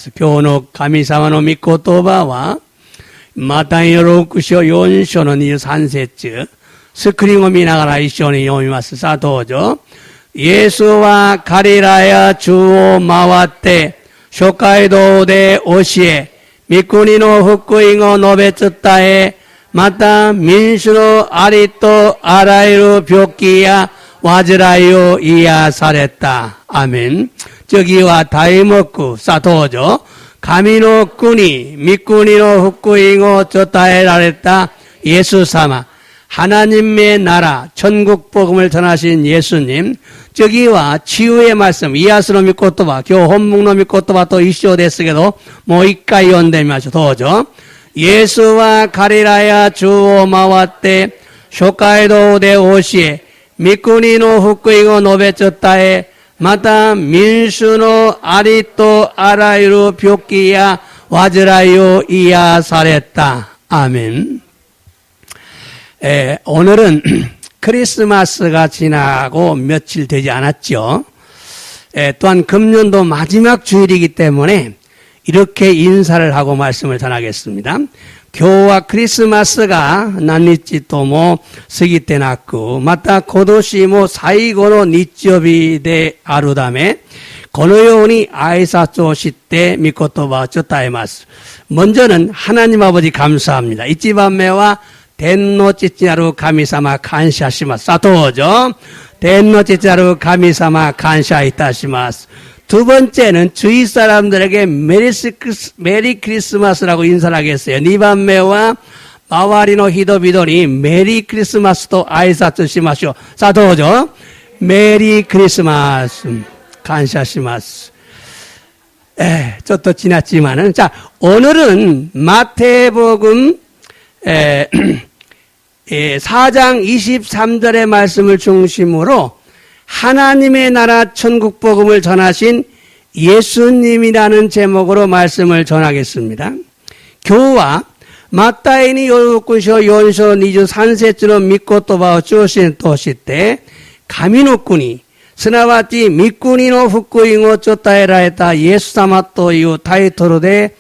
ます今日の神様の御言葉はマタイの6章4章の23節スクリーンを見ながら一緒に読みます。さあどうぞ。イエスはガリラヤ中を回って諸街道で教え、御国の福音を述べ伝え、また民主のありとあらゆる病気や患いを癒された。アメン。次は題目、さあどうぞ。神の国、御国の福音を伝えられた예수様. 하나님의 나라, 천국 복음을 전하신 예수님. 저기와 치유의 말씀, 이야스노 미코토바, 교혼묵노 미코토바 또 이쇼ですけど、もう一回読んでみましょう。どうぞ。イエスはガリラヤ中を回って、諸街道で教え、御国の福音を述べ伝え、また民衆のありとあらゆる病気や患いを癒された。아멘. 오늘은 크리스마스가 지나고 며칠 되지 않았죠. 또한 금년도 마지막 주일이기 때문에 이렇게 인사를 하고 말씀을 전하겠습니다. 今日はクリスマスが何日とも過ぎてなく、また今年も最後の日曜日であるため、このように挨拶をして御言葉を伝えます。먼저는 하나님 아버지 감사합니다. 一番目は天の父なる神様感謝します。さあどうぞ。天の父なる神様感謝いたします。두 번째는 주위 사람들에게 메리 크리스마스라고 인사를 하겠어요. 二番目は周りの人々にメリークリスマスと挨拶しましょう。さあどうぞ。メリークリスマス感謝します。ちょっと지났지만은 자, 오늘은 마태복음 4장 23절의 말씀을 중심으로 하나님의 나라 천국 복음을 전하신 예수님이라는 제목으로 말씀을 전하겠습니다. 今日はマタイに6章4章23節の御言葉を中心として神の国すなわち御国の福音を伝えられたイエス様というタイトルで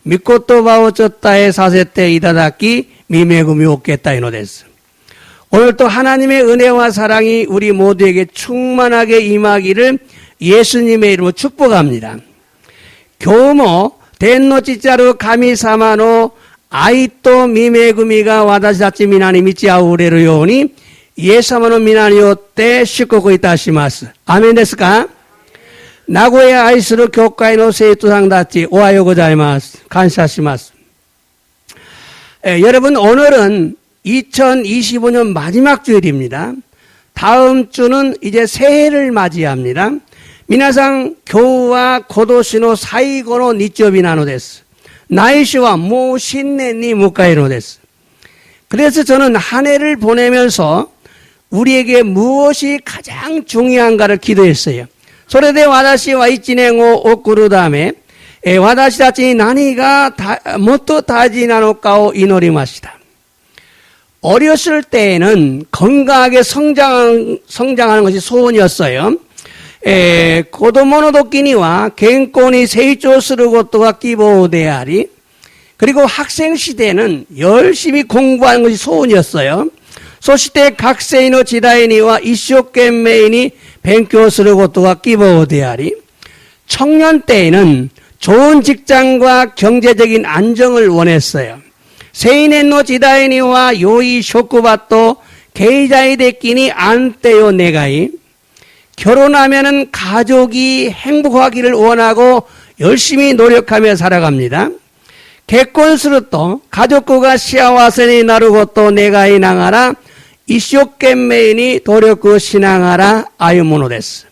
御言葉を伝えさせていただき御恵みを受けたいのです。 오늘도 하나님의 은혜와 사랑이 우리 모두에게 충만하게 임하기를 예수님의 이름으로 축복합니다. 今日も天の父なる神様の愛と御恵みが私たち皆に満ち溢れるようにイエス様の皆によって祝福いたします。アメンですか？名古屋愛する教会の生徒さんたちおはようございます。感謝します。 여러분 오늘은 2025년 마지막 주일입니다. 다음 주는 이제 새해를 맞이합니다. 皆さん今日は今年の最後の日曜日なのです。来週はもう新年に迎えるのです。 그래서 저는 한 해를 보내면서 우리에게 무엇이 가장 중요한가를 기도했어요. それで私は一年を送るため私たちに何がもっと大事なのかを祈りました。 어렸을 때에는 건강하게 성장하는 것이 소원이었어요. 子供の時には健康に成長することが希望であり 그리고 학생 시대는 열심히 공부하는 것이 소원이었어요. そして学生の時代には一生懸命に勉強することが希望であり 청년 때에는 좋은 직장과 경제적인 안정을 원했어요. 青年の時代には良い職場と経済的に安定を願い 결혼하면은 가족이 행복하기를 원하고 열심히 노력하며 살아갑니다. 結婚すると家族が幸せになることを願いながら一生懸命に努力しながら歩むものです。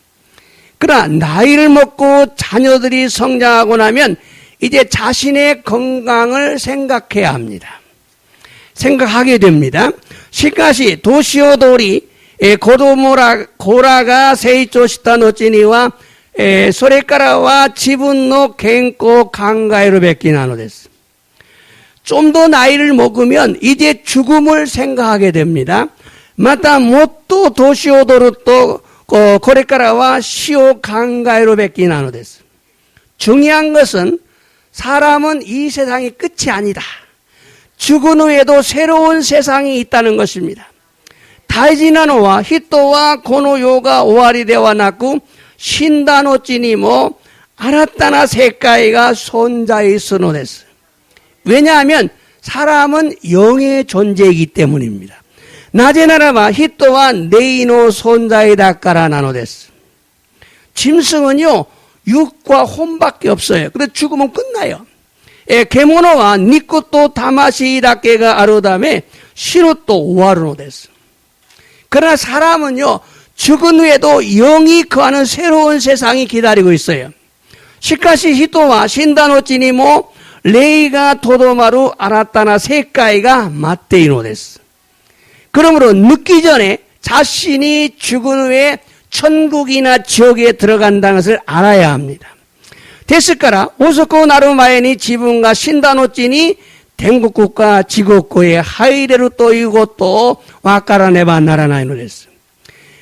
그러나 나이를 먹고 자녀들이 성장하고 나면 이제 자신의 건강을 생각해야 합니다. 생각하게 됩니다. しかし年を通り子供らが成長した後にはそれからは自分の健康を考えるべきなのです。 좀 더 나이를 먹으면 이제 죽음을 생각하게 됩니다. またもっと年を取るとこれからは死を考えるべきなのです。 중요한 것은 사람은 이 세상이 끝이 아니다. 죽은 후에도 새로운 세상이 있다는 것입니다. 다이지나노와 히토와 고노요가 오아리데와 나쿠 신다노찌니 뭐 아라타나 세카이가 손자의 스노데스. 왜냐하면 사람은 영의 존재이기 때문입니다. 나제나라바 히토와 네이노 손자의 다까라 나노데스. 짐승은요 육과 혼밖에 없어요. 그래서 죽으면 끝나요. 개모노와 니코토 타마시다케가 아르다메 시노토 오아르노데스. 그러나 사람은요 죽은 후에도 영이 거하는 새로운 세상이 기다리고 있어요. 시카시 히토와 신다노치니 모 레이가 도도마루 아라타나 세카이가 맞대이노데스. 그러므로 늦기 전에 자신이 죽은 후에 천국이나 지옥에 들어간다는 것을 알아야 합니다. 데스카라 오소코 나루마에니 지분과 신다노찌니 댕국국과 지국구의 하이레루 또이고 또 와까라네바 나라나이노데스.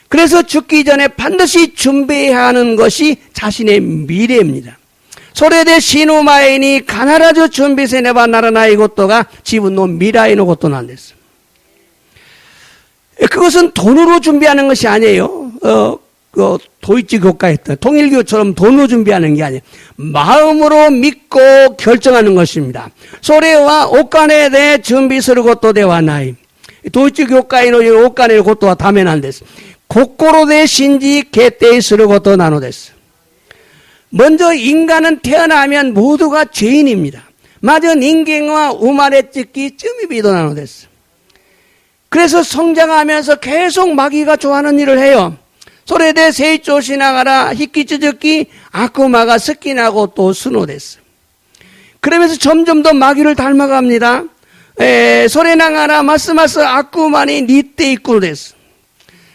그래서 죽기 전에 반드시 준비해야 하는 것이 자신의 미래입니다. 소레데 시노마에니 가나라주 준비세네바 나라나이고또가 지분노 미라이노 고또 난데스. 그것은 돈으로 준비하는 것이 아니에요. 도이치 교과에 있던 통일교처럼 돈으로 준비하는 게 아니에요. 마음으로 믿고 결정하는 것입니다. 소레와 옥간에 대해 준비스를 것도 대와 나이. 도이치 교과에는 옥간에 것도와 다메난 데스. 고코로 대 신지 개떼이스를 것도 나노데스. 먼저 인간은 태어나면 모두가 죄인입니다. 마저 인간과 우마레 찍기 쯤이비도 나노데스. 그래서 성장하면서 계속 마귀가 좋아하는 일을 해요. 소레데 세이쪼 시나가라 히키츠즈키 아쿠마가 스키나고 또 스노데스. 그러면서 점점 더 마귀를 닮아갑니다. 소레나가라 마스마스 아쿠마니 니떼 이꾸데스.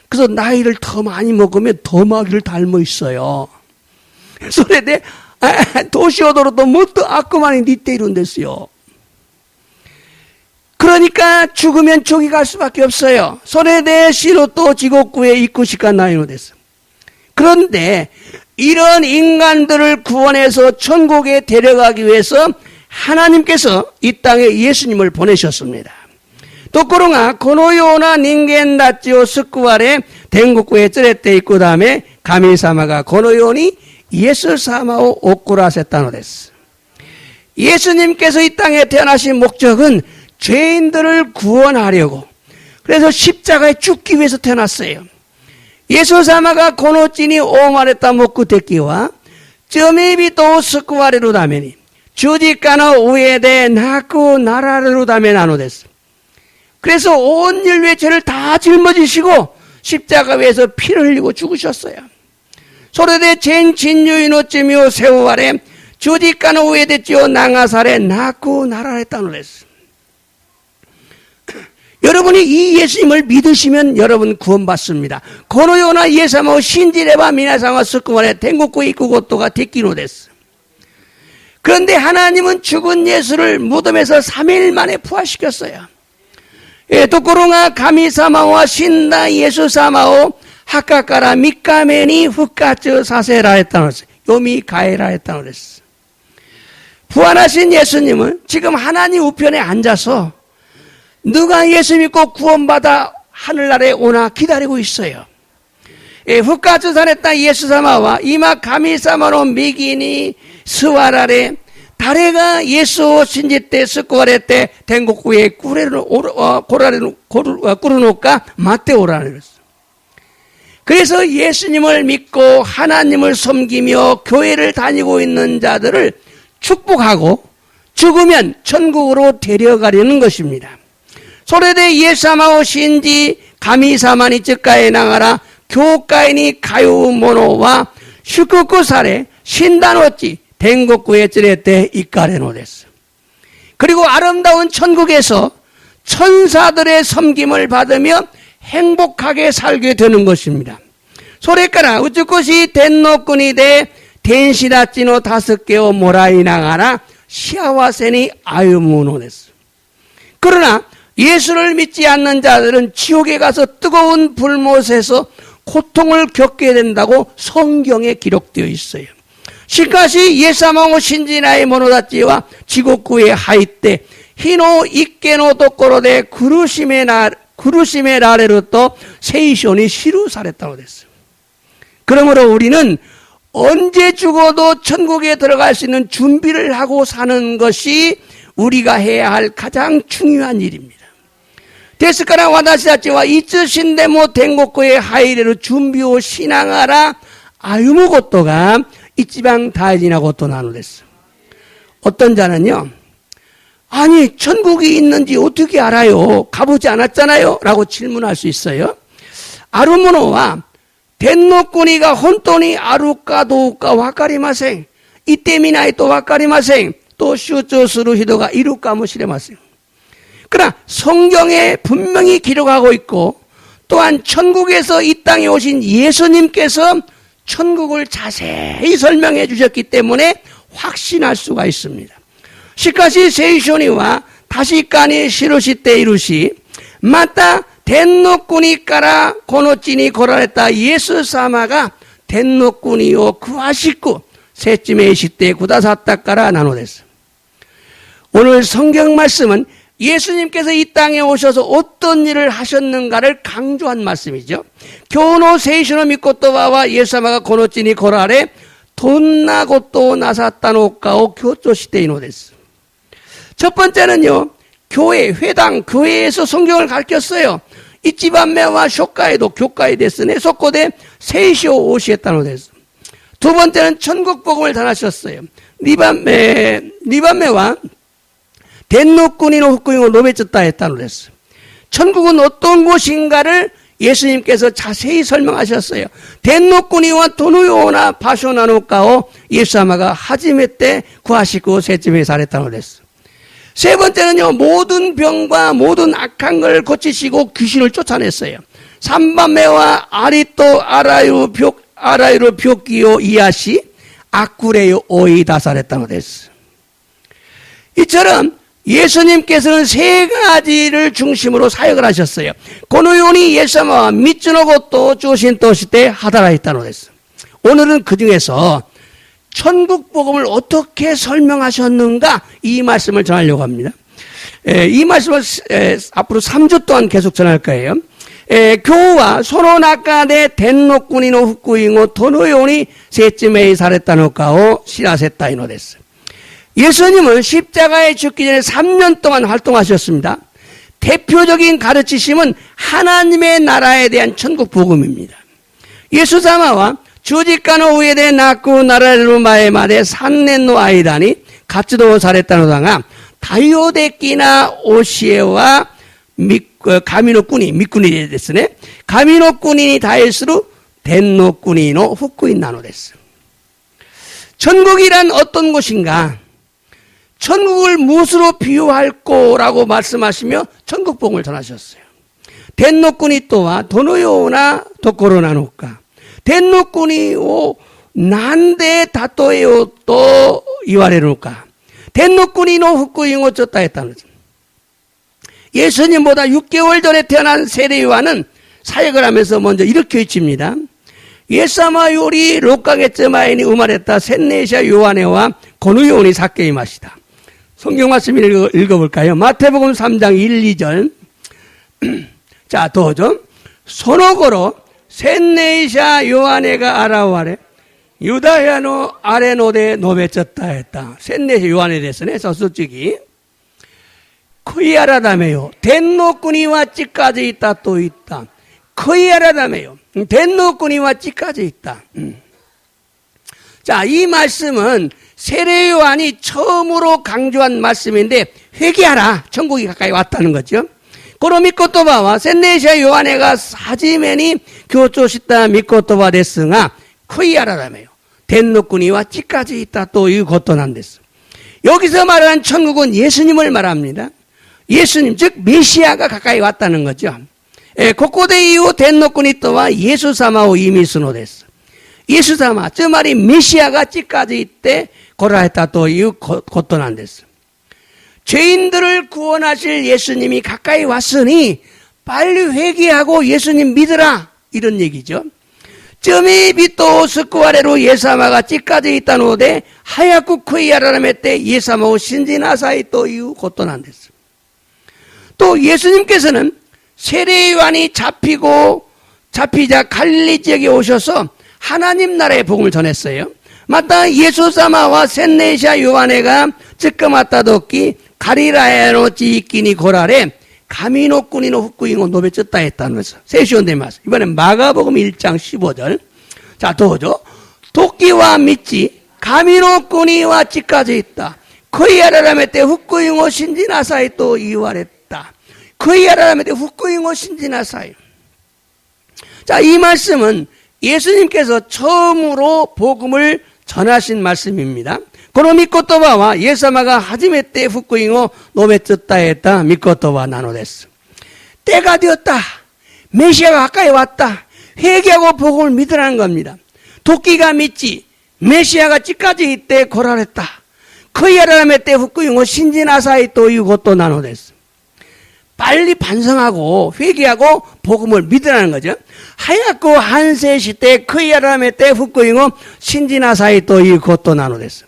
그래서 나이를 더 많이 먹으면 더 마귀를 닮아 있어요. 소레데 도시오도로도 못도 아쿠마니 니떼 이룬데스요. 그러니까 죽으면 저기 갈 수밖에 없어요. 소레데 시로또 지곡구에 이쿠시카 나이노데스. 그런데 이런 인간들을 구원해서 천국에 데려가기 위해서 하나님께서 이 땅에 예수님을 보내셨습니다. 또코로가 고노요나 닌겐 다치오 스쿠와레 댕국구에 쯔레떼 있고 다음에 가미사마가 고노요니 예수 사마오 오쿠라세타노데스. 예수님께서 이 땅에 태어나신 목적은 죄인들을 구원하려고, 그래서 십자가에 죽기 위해서 태어났어요. 예수사마가 고노찌니 오마레타 모쿠테키와 쩌미비토 스쿠와레루 다메니 주지카노 우에데 나쿠 나라르루 다메 나노데스. 그래서 온 인류의 죄를 다 짊어지시고 십자가 위에서 피를 흘리고 죽으셨어요. 소레데 젠 진유이노찌미오 세우와레 주지카노 우에데찌오 나가사레 나쿠 나라레타노데스. 여러분이 이 예수님을 믿으시면 여러분 구원받습니다. 고노요나 예사모 신지레바 미나상와 스쿠마레 댕국구 이쿠고토가 데키노데스. 그런데 하나님은 죽은 예수를 무덤에서 3일 만에 부활시켰어요. 도코로가 가미사마와 신다 예수사마오 하카카라 미카메니 후카츠 사세라 했다노데스. 요미 가에라 했다노데스. 부활하신 예수님은 지금 하나님 우편에 앉아서 누가 예수 믿고 구원받아 하늘나라에 오나 기다리고 있어요. 후카츠 사랬다 예수사마와 이마 가미사마노 미기니 스와라레 다레가 예수 신지때 스쿠와레때 댕국구에 꾸르노까 마테오라는. 그래서 예수님을 믿고 하나님을 섬기며 교회를 다니고 있는 자들을 축복하고 죽으면 천국으로 데려가려는 것입니다. 소레데 예사마오 신지 가미사마니 쯔까에 나가라 교가이니 가요모노와 슈쿠쿠사레 신다노찌 댕국구에 쯔레테 이까레노데스. 그리고 아름다운 천국에서 천사들의 섬김을 받으며 행복하게 살게 되는 것입니다. 소레까라 우쭈코시 덴노꾸니데 덴시다찌노 5개오 모라이 나가라 시아와세니 아유무노데스. 그러나 예수를 믿지 않는 자들은 지옥에 가서 뜨거운 불못에서 고통을 겪게 된다고 성경에 기록되어 있어요. しかし 예사망오 신지나의 모노다치와 지곡구의 하이때 히노 이케노 도코로데 구루심의 나레로 또 세이쇼니 시루사랬다고 됐어요. 그러므로 우리는 언제 죽어도 천국에 들어갈 수 있는 준비를 하고 사는 것이 우리가 해야 할 가장 중요한 일입니다. ですから私たちはいつ死んでも天国へ入れる準備をしながら歩むことが一番大事なことなのです. 어떤 자는요, 아니 천국이 있는지 어떻게 알아요? 가보지 않았잖아요? 라고 질문할 수 있어요. ある者は天の国が本当にあるかどうかわかりません。行ってみないとわかりません。と主張する人がいるかもしれません. 그러나 성경에 분명히 기록하고 있고 또한 천국에서 이 땅에 오신 예수님께서 천국을 자세히 설명해 주셨기 때문에 확신할 수가 있습니다. しかし聖書には確かに記しているし、また天の国からこの地に来られたイエス様が天の国を詳しく説明してくださったからなのです. 오늘 성경 말씀은 예수님께서 이 땅에 오셔서 어떤 일을 하셨는가를 강조한 말씀이죠. 今日の聖書の御言葉はイエス様がこの地に来られどんなことをなさったのかを強調しているのです. 첫 번째는요, 교회, 회당, 교회에서 성경을 가르쳤어요. 一番目は諸会堂、教会ですね。そこで聖書を教えたのです. 두 번째는 천국 복음을 전하셨어요. 2番目は天の国の福音を述べ伝えたのです. 천국은 어떤 곳인가를 예수님께서 자세히 설명하셨어요. 天の国はどのような場所なのかをイエス様が初めて詳しく説明されたのです. 세 번째는요, 모든 병과 모든 악한 걸 고치시고 귀신을 쫓아냈어요. 3番目は 아리또 아라이로 벽기요 이하시 아쿠레요 오이다사랬다는 데스. 이처럼 예수님께서는 세 가지를 중심으로 사역을 하셨어요. このようにイエス様は3つのことを中心として働いたのです. 오늘은 그 중에서 천국 복음을 어떻게 설명하셨는가 이 말씀을 전하려고 합니다. 이 말씀을 앞으로 3주 동안 계속 전할 거예요. 今日はその中で天の国の福音をどのように説明されたのかを知らせたいのです. 예수님은 십자가에 죽기 전에 3년 동안 활동하셨습니다. 대표적인 가르치심은 하나님의 나라에 대한 천국 복음입니다. 예수様は十字架の上で亡くなられる前まで3年の間に活動されたのだが、多様的な教えは神の国、御国ですね。神の国に対する天の国の福音なのです. 천국이란 어떤 곳인가? 천국을 무엇으로 비유할 거라고 말씀하시며 천국 복음을 전하셨어요. 天の国とはどのようなところなのか。天の国をなんで例えようと言われるのか。天の国の福音を伝えたのです. 예수님보다 6개월 전에 태어난 세례 요한은 사역을 하면서 먼저 이렇게 외칩니다. 예사마 요리 록가게츠마에니 우마레타 셋네시아 요한에와 고누요니 사케이 마시다. 성경 말씀 읽어볼까요? 마태복음 3장 1, 2절. 자, 도죠. 소노고로 셋네시아 요한에가 아라와레 유다야노 아레노데 노베쳤다 했다. 셋네시아 요한에 대해서는 서술적이 거의 알아다매요. 텐노꾸니와 찌까지 있다 또 있다. 거의 알아다매요. 텐노꾸니와 찌까지 있다. 자, 이 말씀은 세례 요한이 처음으로 강조한 말씀인데 회개하라. 천국이 가까이 왔다는 거죠. この御言葉は洗礼者ヨハネが初めに強調した御言葉ですが、悔い改めよ。天の国は近づいたということなんです. 여기서 말하는 천국은 예수님을 말합니다. 예수님, 즉 메시아가 가까이 왔다는 거죠. ここで言う天の国とはイエス様を意味するのです. イエス様、つまりメシアが近づいて来られたということなんです. 죄인들을 구원하실 예수님이 가까이 왔으니 빨리 회개하고 예수님 믿으라 이런 얘기죠. 점이 빛도 스쿠 아래로 예사마가 찌까지 있다노데 하얗고 크이야라메 때 예사마오 신지나사이 또 이후 곧도 난댔어. 또 예수님께서는 세례요한이 잡히자 갈릴리 지역에 오셔서 하나님 나라의 복음을 전했어요. 마따 예수사마와 셋네시아 요한애가 쯔끄마따도끼 가리라야노 찌끼니 고라레 가미노꾸니노 후쿠잉오 노베쩌다 했다면서 세시온데마스. 이번엔 마가복음 1장 15절. 자, 도죠. 도끼와 믿지 가미노꾸니와 찌까지 있다. 코이아라라메 때 후쿠잉오 신지나사이 또 이와랬다. 코이아라라메 때 후쿠잉오 신지나사이. 자, 이 말씀은 예수님께서 처음으로 복음을 전하신 말씀입니다. 고노 미코토바와 예사마가 하지메 때 후쿠잉오 노베쩌다 했다. 미코토바 나노데스. 때가 되었다. 메시아가 가까이 왔다. 회개하고 복음을 믿으라는 겁니다. 도끼가 믿지 메시아가 찌까지 이때 고라랬다. 코이아라메 때 후쿠잉오 신지나사이 또 이것도 나노데스. 빨리 반성하고 회개하고 복음을 믿으라는 거죠. 하얗고 한세 시대 크이아라메 때 후쿠잉오 신지나사이 또 이것도 나노데스.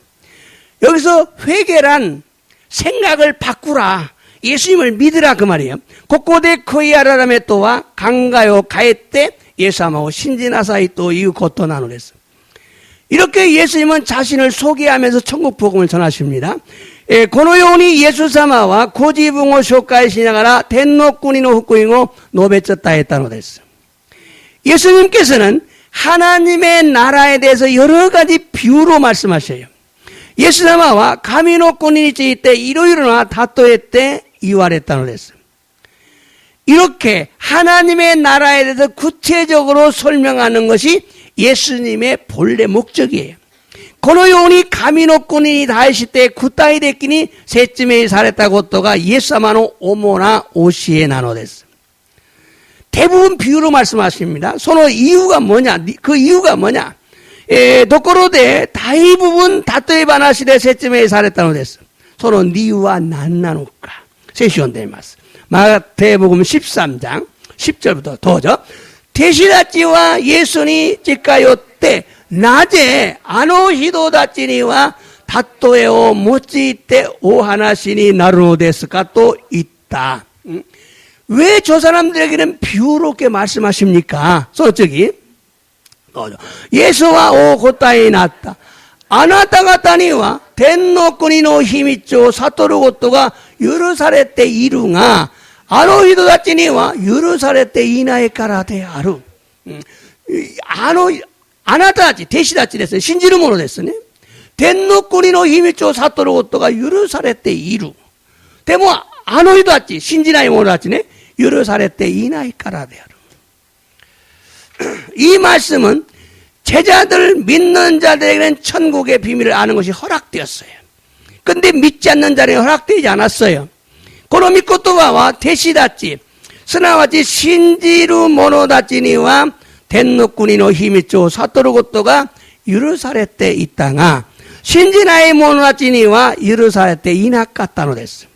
여기서 회개란 생각을 바꾸라. 예수님을 믿으라 그 말이에요. 고코데 크이아라메 또와 강가요 가에때 예사마오 신지나사이 또 이것도 나노데스. 이렇게 예수님은 자신을 소개하면서 천국 복음을 전하십니다. 고노요니 예수사마와 고지붕오 쇼카에 시나가라 텐노꾸니노 후쿠잉오 노베쩌다 했다노 됐어. 예수님께서는 하나님의 나라에 대해서 여러 가지 비유로 말씀하셔요. 예수사마와 가미노꾸니니치 때 이로이로나 다토에 때 이와랬다노 됐어. 이렇게 하나님의 나라에 대해서 구체적으로 설명하는 것이 예수님의 본래 목적이에요. 고노요니 가미노꾸니 다이시때 구타이 데끼니 셋쯤에 살았다고 또가 예사마노 오모나 오시에 나노데스. 대부분 비유로 말씀하십니다. 소노 이유가 뭐냐? 그 이유가 뭐냐? 도코로데 다이부분 다토에 바나시데 셋쯤에 살았다노 데스. 소노 니우와 난나노까. 세시온데마스. 마태복음 13장 10절부터 도저. 대시다찌와 예수니 찌까요 때 낮에 아노히도다찌니와 다토에오 모찌때 오하나시니 나루노데스가 또 있다. 왜 저 사람들에게는 비유롭게 말씀하십니까? 솔직히 예수와 오 고따이 났다. 아나타가타니와 텐노꾸니노 히미쪼 사토르 고토가 유르사레 때 이루가 아노히도다찌니와 유르사레 때 이나에 까라데 아루. 아나타지 대시다치 됐어요. 신지르모로 됐으네. 텐노꾸니노 히미쪼 사토르 고토가 유르사레 때 이루. 데모 아노히도다치 신지나이 모라치네. 유르사레 때 이나에 까라데 아루. 이 말씀은 제자들 믿는 자들에게는 천국의 비밀을 아는 것이 허락되었어요. 근데 믿지 않는 자에게는 허락되지 않았어요. 고노 미코토바와 대시다치 스나와치 신지루 모노다치니와 텐노꾸니노 히미쪼 사토르 고토가 유르사레 때 있다가 신지나의 모노다치니와 유르사레 때 이나까따노 됐어.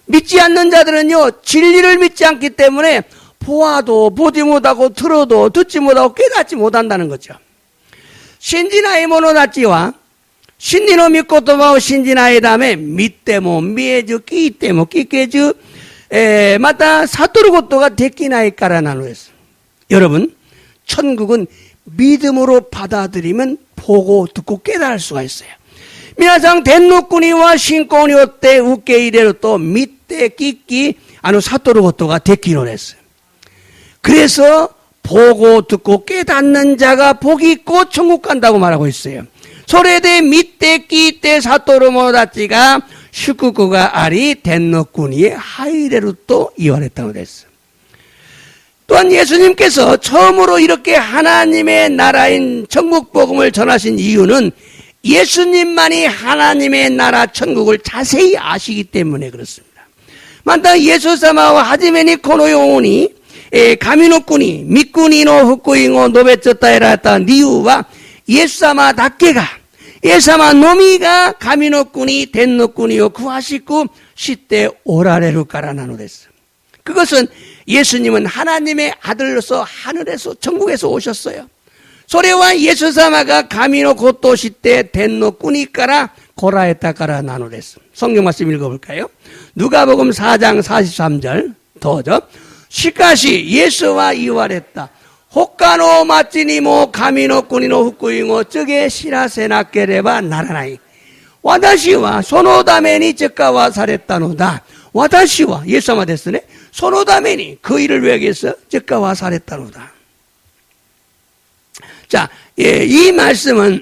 믿지 않는 자들은요 진리를 믿지 않기 때문에 보아도 보지 못하고 들어도 듣지 못하고 깨닫지 못한다는 거죠. 신지나의 모노다치와 신니노 미코토바오 신지나의 다음에 미때모 미에주 끼때모 끼깨주 마다 사토르 고토가 데키나이 까라나노 했어. 여러분 천국은 믿음으로 받아들이면 보고 듣고 깨달을 수가 있어요. 미나상 덴노꾸니와 신코니 오때 우케이레로 또 밑대 끼끼 아노 사토르 고토가 데키노 했어요. 그래서 보고 듣고 깨닫는 자가 복이 있고 천국 간다고 말하고 있어요. 소레데 밑대 끼때 사토르 모다치가 슈쿠쿠가 아리 덴노꾸니의 하이레로 또 이완했다고 됐어요. 또한 예수님께서 처음으로 이렇게 하나님의 나라인 천국 복음을 전하신 이유는 예수님만이 하나님의 나라 천국을 자세히 아시기 때문에 그렇습니다. 만다 예수사마와 하지메니 코노요오니 가미노꾸니 미꾸니노 후쿠잉오 노베쩌타에라타 니우와 예수사마 닷게가 예사마 노미가 가미노꾸니 덴노꾸니요 구하시쿠 시때 오라레루 까라나노 됐어. 그것은 예수님은 하나님의 아들로서 하늘에서 천국에서 오셨어요. 소래와 예수사마가 가미노 곧도시때 덴노 꾸니까라 고라에따 까라 나누랬어. 성경 말씀 읽어볼까요? 누가복음 4장 43절 더죠. 시카시 예수와 이와랬다. 호카노 마찌니모 가미노 꾸니노 후쿠잉오 쯔게 시라세나케레바 나라나이. 와다시와 소노다메니 쯔까와 사랬다노다. 와다시와 예수사마 됐으네. 소노다메니 그 일을 왜 하겠어? 쯔까와 사랬다노다. 자, 이 말씀은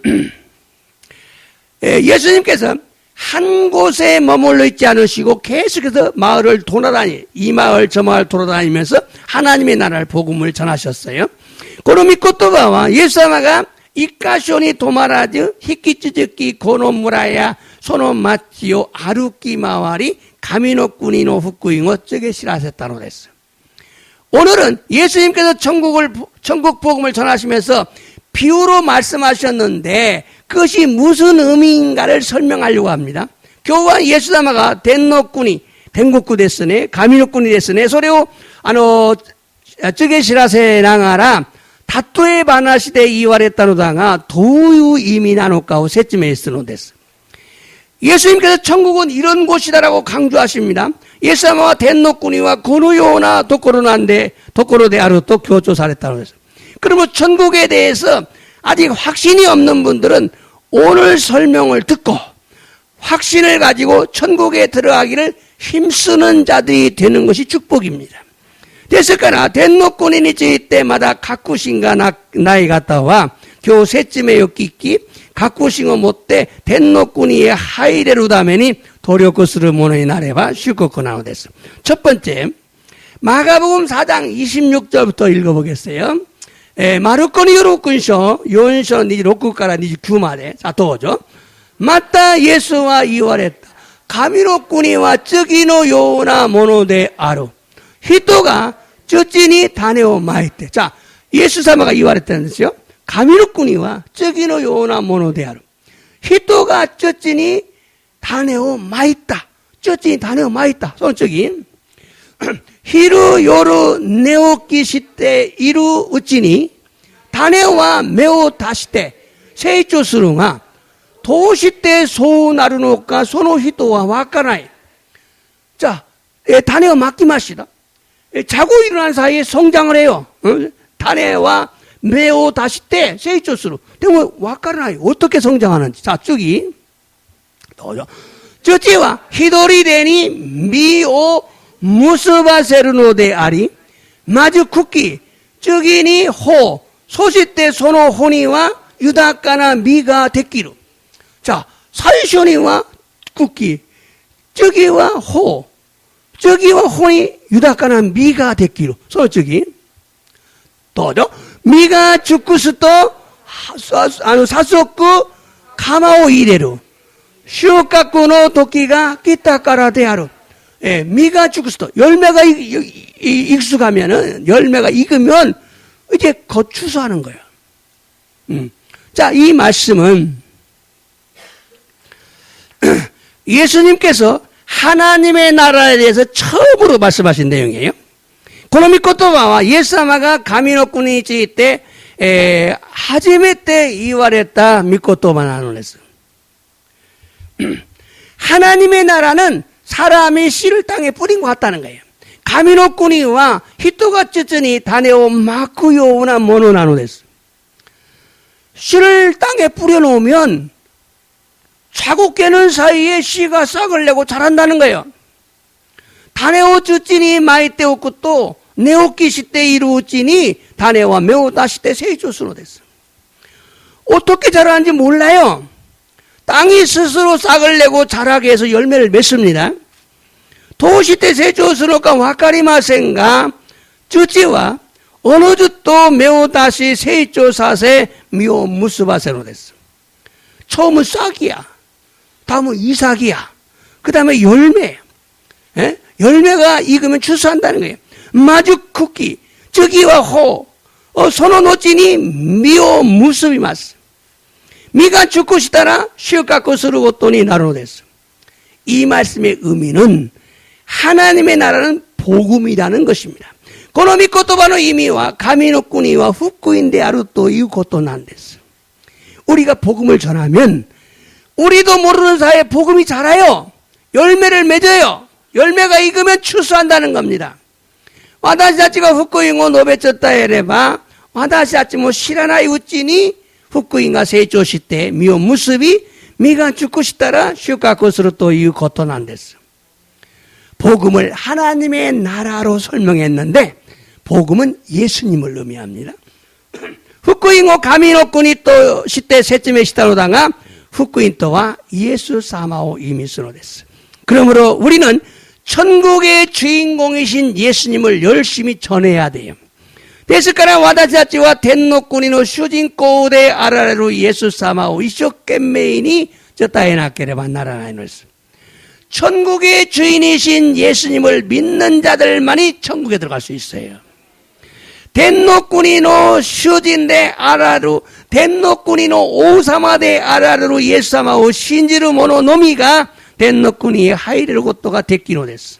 예수님께서 한 곳에 머물러 있지 않으시고 계속해서 마을을 이 마을 저 마을 돌아다니면서 하나님의 나라를 복음을 전하셨어요. 고로미코토바와 예수사마가 이카쇼니 도마라즈 히키츠즈키 고노무라야 소노마치요 아루키 마와리 가미노 꾸니노 후쿠잉어 쯔게 시라세타노 됐어. 오늘은 예수님께서 천국 복음을 전하시면서 비유로 말씀하셨는데 그것이 무슨 의미인가를 설명하려고 합니다. 교와 예수사마가 덴국구 됐으네 가미노꾸니 됐으네 소레오 쯔게시라세 나가라 다토에 바나시대 이와레타노다가 도유 이미 나노카오 세쯤에 있으노 됐어. 예수님께서 천국은 이런 곳이다라고 강조하십니다. 예수사마와 덴노꾸니와 고노요나 도코로데 아루토 교조사랬다고 했어요. 그러면 천국에 대해서 아직 확신이 없는 분들은 오늘 설명을 듣고 확신을 가지고 천국에 들어가기를 힘쓰는 자들이 되는 것이 축복입니다. 됐을까나 덴노꾸니니 쯔이때마다 가쿠신가 나이 갔다와 교 셋쯤에 요끼끼 가쿠신어 못때 덴노꾸니의 하이레루다메니 도료코스를 모노이 나레바 슈코코 나오됐어. 첫 번째 마가복음 4장 26절부터 읽어보겠어요. 마르코니 요로kun쇼 요ን쇼 니지 로쿠까라 니지 규마데 자 도죠. 맞다 예수와 이와랬다. 가미노꾸니와 쯔기노 요나 모노데 아루 히토가 쯔찌니 다네오 마이테. 자 예수사마가 이와랬다는 뜻이요. 가미노꾸니와 쯔기노 요나 모노데 아루 히토가 쯔찌니 다네오 마이다. 쯔찌니 다네오 마이다. 손쪽이 히루 요루 네오키 시테 이루 우찌니 다네와 메오 다시테 세이초 스루가 도시때 소나루노까 소노히토와 와까나이. 자, 다네와 맡기마시다. 자고 일어난 사이에 성장을 해요. 다네와 메오 다시테 세이초 스루. 근데 와까나이 어떻게 성장하는지. 자, 쭉이 또죠. 쯔찌와 히도리데니 미오 무스바세르노데 아리 마주 쿠키 쯔기니 호 소시때 소노 호니와 유다까나 미가 데끼루. 자 사이쇼니와 쿠키 쯔기와 호 쯔기와 호니 유다까나 미가 데끼루. 소쯔기 또죠. 미가 주쿠스토 사소쿠 카마오 이레루 슈카쿠노 도끼가 끼타까라 데아루. 미가 죽었어. 열매가 익숙하면은, 열매가 익으면, 이제 곧 추수하는 거예요. 자, 이 말씀은, 예수님께서 하나님의 나라에 대해서 처음으로 말씀하신 내용이에요. 고노미코토바와 예수사마가 가미노꾸니 찌때, 하지메 때 이와랬다 미코토바 나누랬어. 하나님의 나라는 사람이 씨를 땅에 뿌린 것 같다는 거예요. 가미노꾸니와 히토가 쯔쯔니 다네오 마쿠요우나 모노나노데스. 씨를 땅에 뿌려놓으면 자고 깨는 사이에 씨가 싹을 내고 자란다는 거예요. 다네오 쯔찌니 마이테오쿠또 네오키 시때 이루우찌니 다네와 메오다 시때 세이조스로 됐어. 어떻게 자라는지 몰라요. 땅이 스스로 싹을 내고 자라게 해서 열매를 맺습니다. 도시때 세조스로가 와카리마센가 쯔찌와 어느주또 메오다시 세이조사세 미오 무스바세로 됐어. 처음은 싹이야. 다음은 이삭이야. 그 다음에 열매. 열매가 익으면 추수한다는 거예요. 마주 쿠키 쯔기와 호 소노노찌니 미오 무스비마스. 미가 죽고시다라 쉬어갖고 스르고또니 나로됐어. 이 말씀의 의미는 하나님의 나라는 복음이라는 것입니다. この御言葉の意味は神の国は福音であるということなんです。 우리가 복음을 전하면 우리도 모르는 사이에 복음이 자라요. 열매를 맺어요. 열매가 익으면 추수한다는 겁니다. 私たちが福音を述べ伝えれば私たちも知らないうちに福音が成長して実を結び実が熟したら収穫するということなんです。 복음을 하나님의 나라로 설명했는데 복음은 예수님을 의미합니다. 福音を神の国として説明したのだが福音とはイエス様を意味するのです。 그러므로 우리는 천국의 주인공이신 예수님을 열심히 전해야 돼요. ですから私たちは天の国の主人公であられるイエス様を一生懸命に伝えなければならないのです。 천국의 주인이신 예수님을 믿는 자들만이 천국에 들어갈 수 있어요. 天の国の主人であられる天の国の王様であられるイエス様を信じる者のみが天の国へ入れることができるのです。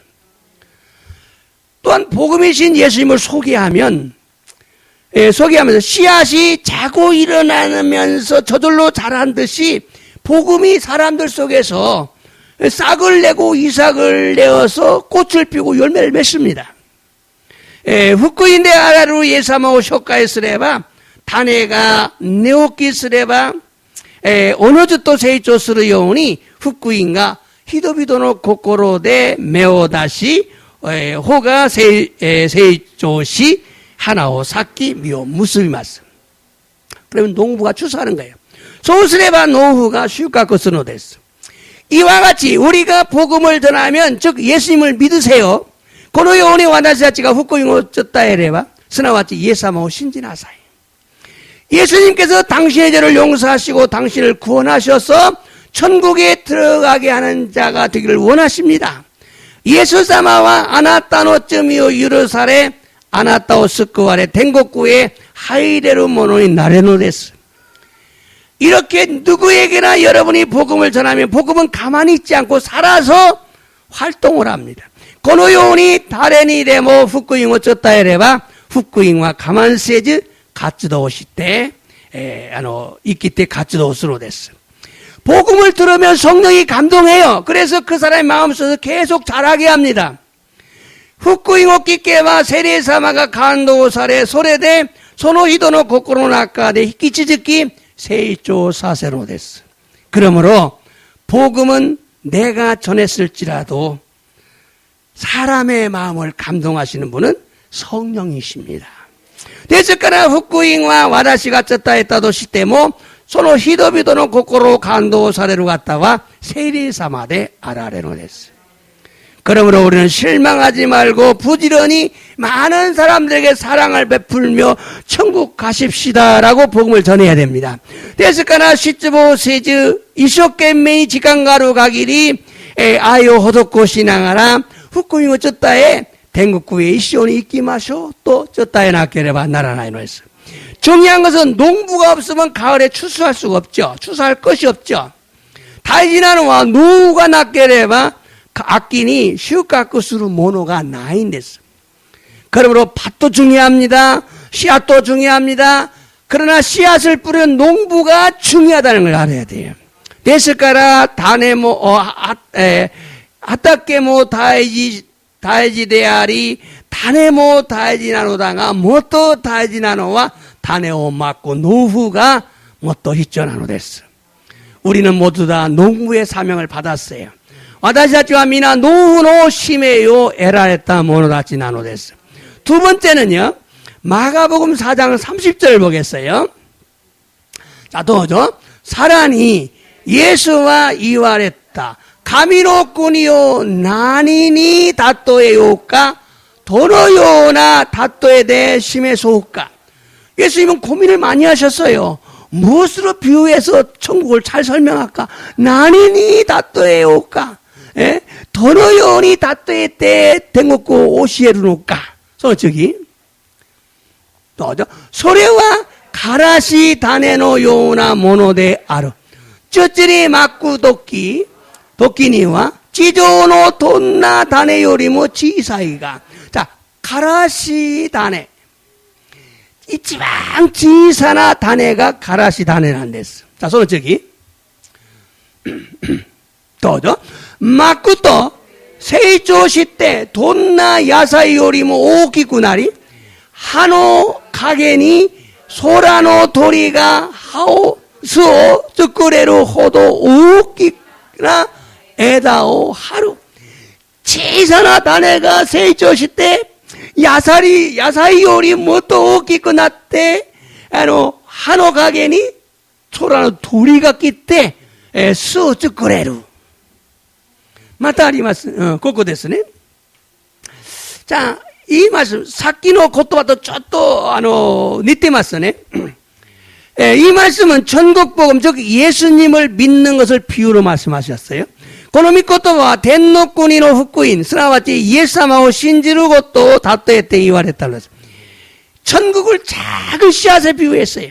또한 복음이신 예수님을 소개하면서 씨앗이 자고 일어나면서 저절로 자란 듯이 복음이 사람들 속에서 싹을 내고 이삭을 내어서 꽃을 피우고 열매를 맺습니다. 福音であられるイエス様を紹介すれば種が根をきすればおのずと成長するように福音が人々の心で芽を出し穂が成長し花を咲き実を結びます。 그러면 농부가 추수하는 거예요. そうすれば農夫が収穫するのです。 이와 같이 우리가 복음을 전하면 즉 예수님을 믿으세요. このように私たちが福音を伝えればすなわちイエス様を信じなさい. 예수님께서 당신의 죄를 용서하시고 당신을 구원하셔서 천국에 들어가게 하는 자가 되기를 원하십니다. イエス様はあなたの罪を許されあなたを救われ天国へ入れるものになれるのです. 이렇게 누구에게나 여러분이 복음을 전하면 복음은 가만히 있지 않고 살아서 활동을 합니다. このように誰にでも福音を伝えれば福音は我慢せず活動して生きて活動するのです. 복음을 들으면 성령이 감동해요. 그래서 그 사람의 마음속에서 계속 자라게 합니다. 福音を聞けば聖霊様が感動されそれでその人の心の中で引き続き成長させるのです. 그러므로 복음은 내가 전했을지라도 사람의 마음을 감동하시는 분은 성령이십니다. ですから福音は私が伝えたとしてもその人々の心を感動される方は聖霊様であられるのです. 그러므로 우리는 실망하지 말고 부지런히 많은 사람들에게 사랑을 베풀며 천국 가십시다라고 복음을 전해야 됩니다. ですから失望せず一生懸命時間がある限り愛を施しながら福音を伝え天国へ一緒に行きましょうと伝えなければならないのです. 중요한 것은 농부가 없으면 가을에 추수할 수가 없죠. 추수할 것이 없죠. 다이지나는 와 노후가 낫게래봐 악기니収穫するものがないんです. 그러므로 밭도 중요합니다. 씨앗도 중요합니다. 그러나 씨앗을 뿌리는 농부가 중요하다는 걸 알아야 돼요. ですから種も畑も大事であり種も大事なのだがもっと大事なのは種をまく農夫がもっと必要なのです. 우리는 모두 다 농부의 사명을 받았어요. 私たちは皆農夫の使命を得られた者たちなのです. 두 번째는요. 마가복음 4장 30절 보겠어요. 자, 도죠. 사란이 예수와 이와랬다. 神の国を何に例えようかどのような例えで示そうか. 예수님은 고민을 많이 하셨어요. 무엇으로 비유해서 천국을 잘 설명할까?何に例えようかどのように例えて天国を教えるのか。その次。どうぞ。それはからし種のようなものである。土にまく時には地上のどんな種よりも小さいが。자, 가라시 다네. 이지방 지사나 다네가 가라시 다네란 데스. 자, 손을 저기. 또죠. 마쿠토 세이조시 때 돈나 야사이 요리모 오키쿠나리 하노 가게니 소라노 도리가 하오 스오 쯔꾸레루 호도 오키나 에다오 하루. 지사나 다네가 세이조시 때 야사이 요리 뭐또 오키쿠 나때 하노 가게니 소라노 도리가 끼때スを作れる。またあります。ここですね。じゃあ、言います。さっきの言葉とちょっと、似てますね。이 말씀은 천국복음, 즉 예수님을 믿는 것을 비유로 말씀하셨어요. この御言葉は天の国の福音、すなわちイエス様を信じることを例えて言われたのです。 천국을 작은 씨앗에 비유했어요.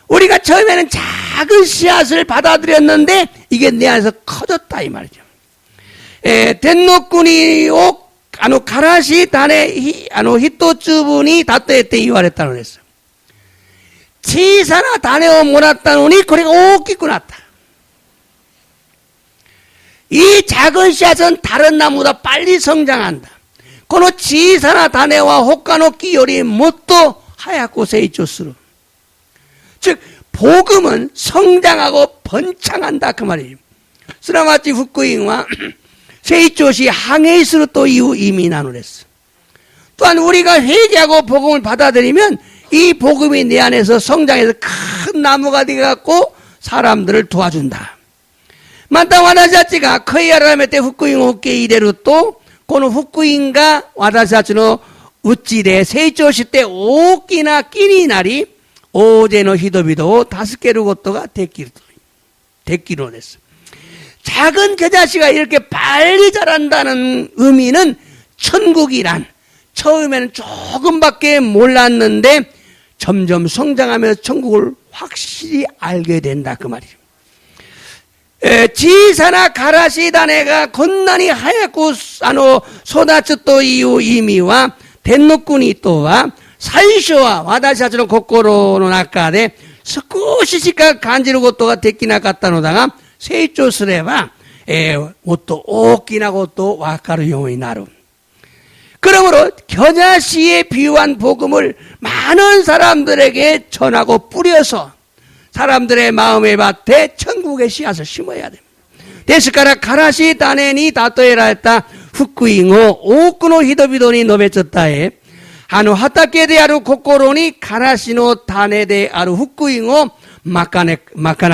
우리가 처음에는 작은 씨앗을 받아들였는데 이게 내 안에서 커졌다 이 말이죠. 텐노쿠니 오 가라시 다네 히토츠부니 다떼때 이와랬다는 거였어요. 小さな種をもらったのにこれが大きくなった. 이 작은 씨앗은 다른 나무보다 빨리 성장한다. この小さな種は他の木よりもっと早く成長する. 즉 복음은 성장하고 번창한다 그 말이에요. 스나마치 후쿠잉과 세이초시 항해스로 또 이후 이미 나누랬어. 또한 우리가 회개하고 복음을 받아들이면 이 복음이 내 안에서 성장해서 큰 나무가 되어갖고 사람들을 도와준다. 만타 와다시타치가 커이아라메테 후쿠잉 오케 이레루 또この福音が私たちのうちで成長して大きな木になり大勢の人々を助けることができるのです. 작은 겨자씨가 이렇게 빨리 자란다는 의미는 천국이란 처음에는 조금밖에 몰랐는데 점점 성장하면서 천국을 확실히 알게 된다 그 말이죠. 小さなからし種がこんなに早く育つという意味は天の国とは最初は私たちの心の中で少ししか感じることができなかったのだが成長すればもっと大きなことを分かるようになる. 그러므로 겨자씨에 비유한 복음을 많은 사람들에게 전하고 뿌려서 사람들의 마음의 밭에 천국의 씨앗을 심어야 됩니다. ですからからし種に例えられた福音を多くの人々に述べ伝え畑である心にからしの種である福音をまかな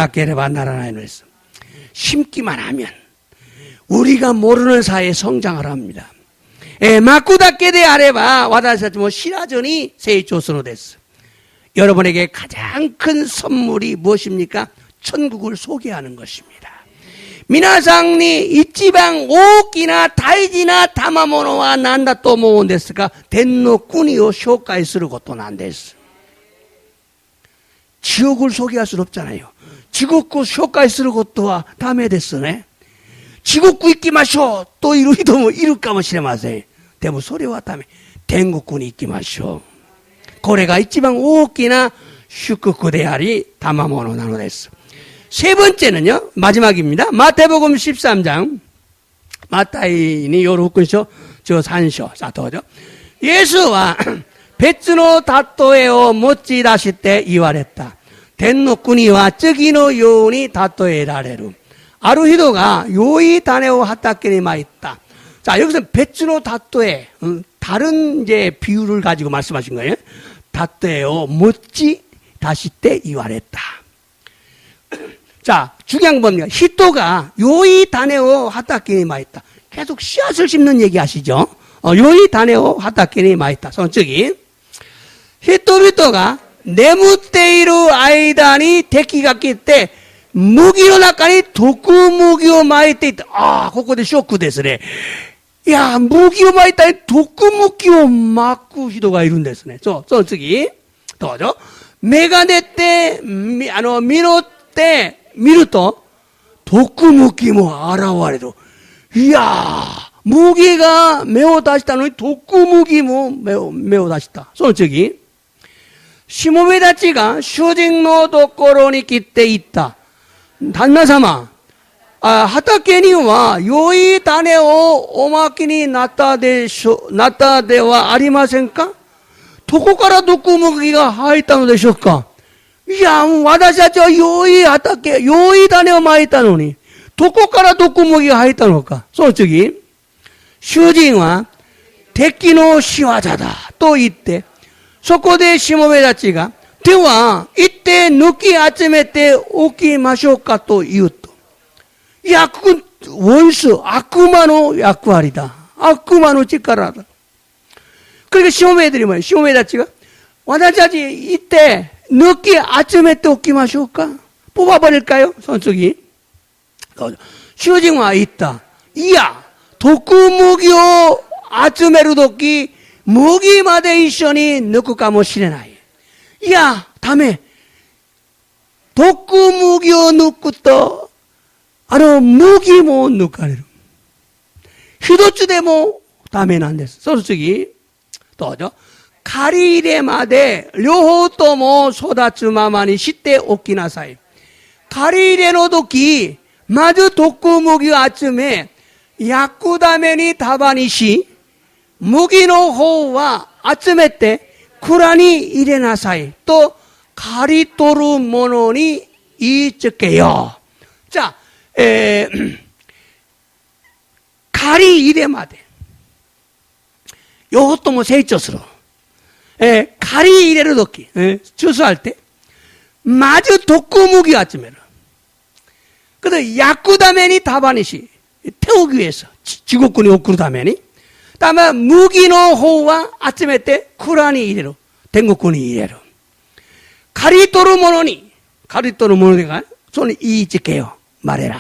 ければならないのです. 심기만 하면 우리가 모르는 사이에 성장을 합니다. まくだけであれば私たちも知らずに成長するのです. 여러분에게 가장 큰 선물이 무엇입니까? 천국을 소개하는 것입니다. 皆さんに一番大きな大事な賜物は何だと思うんですか? 天の国を紹介することなんです. 지옥을 소개할 수는 없잖아요. 지옥을紹介することはダメですね. 지옥行きましょうという人もいるかもしれません. でもそれはダメ.天国に行きましょう. これが一番大きな祝福であり賜物なのです. 세 번째는요, 마지막입니다. 마태복음 13장. 마타이니 요로 후kun쇼, 저 산쇼, 사토죠. 예수와 베츠노 다토에오 모찌 다시 때 이와랬다. 텐노 꾸니와 쯔기노 요운이 다토에라레루. 아루히도가 요이 다네오 하타케니 마있다. 자, 여기서 베츠노 다토에, 다른 이제 비유를 가지고 말씀하신 거예요. 다토에오 모찌 다시 때 이와랬다. 자, 중요한 겁니다. 히토가 요이 다네오 하타케니 마있다. 계속 씨앗을 심는 얘기 하시죠? 요이 다네오 하타케니 마있다. 손쪽이. 히토비토가 네무테이루 아이다니 데키가 끼때 무기로 나까니 도쿠 무기로 마이테 있다. 아,ここで 쇼크ですね. 야, 무기로 마이다니 도쿠 무기로 마쿠 히도가いるんですね. その次。どうぞ。メガネって実って見ると毒向きも現れる. 이야, 무기가 매우 다시다のに 독구무기も 매우 다시다. その次、しもべたちが主人のところに来ていった。旦那様、畑には良い種をおまきになったではありませんか？どこから毒麦が入ったのでしょうか？いや、私たちは良い畑、良い種をまいたのに、どこから毒麦が入ったのか？その次、主人は敵の仕業だと言って、そこでしもべたちが、では、行って抜き集めておきましょうかと言うと。いや、원수、悪魔の役割だ。悪魔の力だ。그러니까しもべ들이 뭐예요? しもべたちが、私たち行って抜き集めておきましょうか? 뽑아버릴까요? 선수기. 主人は言った。いや、毒麦を集めるとき、麦まで一緒に抜くかもしれない。いや、ダメ。毒麦を抜くと、麦も抜かれる。一つでもダメなんです。その次、どうぞ。借り入れまで両方とも育つままにしておきなさい。借り入れの時、まず毒麦を集め、焼くために束にし、麦の方は集めて蔵に入れなさい。と、借り取る者に言いつけよう。じゃあ、借り入れまで。両方とも成長する。借り入れるとき、주수할 때、まず毒麦を集める。그래서焼くために束にし、태우기 위해서, 지옥군이送るために。다음에 무기の方は集めて蔵に入れる。天国に入れる。借り取る者がそれ言いつけよ。말해라.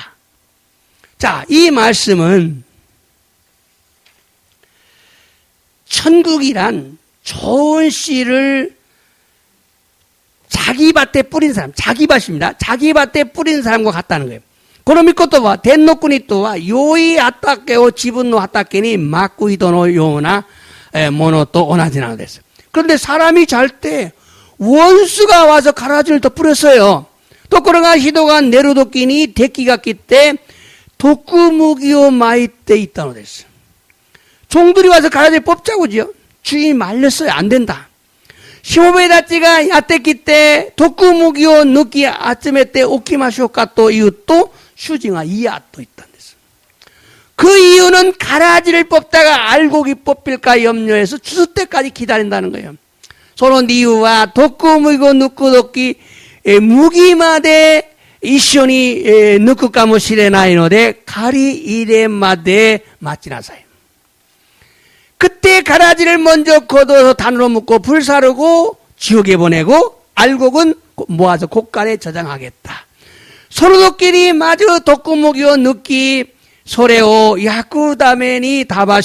자, 이 말씀은 천국이란 좋은 씨를 자기 밭에 뿌린 사람, 자기 밭입니다. 자기 밭에 뿌린 사람과 같다는 거예요. この御言葉は天の国とは良い畑を自分の畑にまく人のようなものと同じなのです。그런데 사람이 잘 때 원수가 와서 가라지를 더 뿌렸어요. ところが人が寝る時に敵が来て毒麦をまいていったのです。 종들이 와서 가라지를 뽑자고지요. 주인이 말렸어요. 안 된다. しもべたちがやってきて毒麦を抜き集めておきましょうかと言うと主人は이야と言ったんです。 그 이유는 가라지를 뽑다가 알곡이 뽑힐까 염려해서 주술 때까지 기다린다는 거예요. その理由は毒麦を抜く時麦まで一緒に抜くかもしれないので借り入れまで待ちなさい。 그때 가라지를 먼저 걷어서 단으로 묶고 불사르고 지옥에 보내고 알곡은 모아서 곳간에 저장하겠다. 서로들끼리 마저 독구무기を抜きそれを焼くために束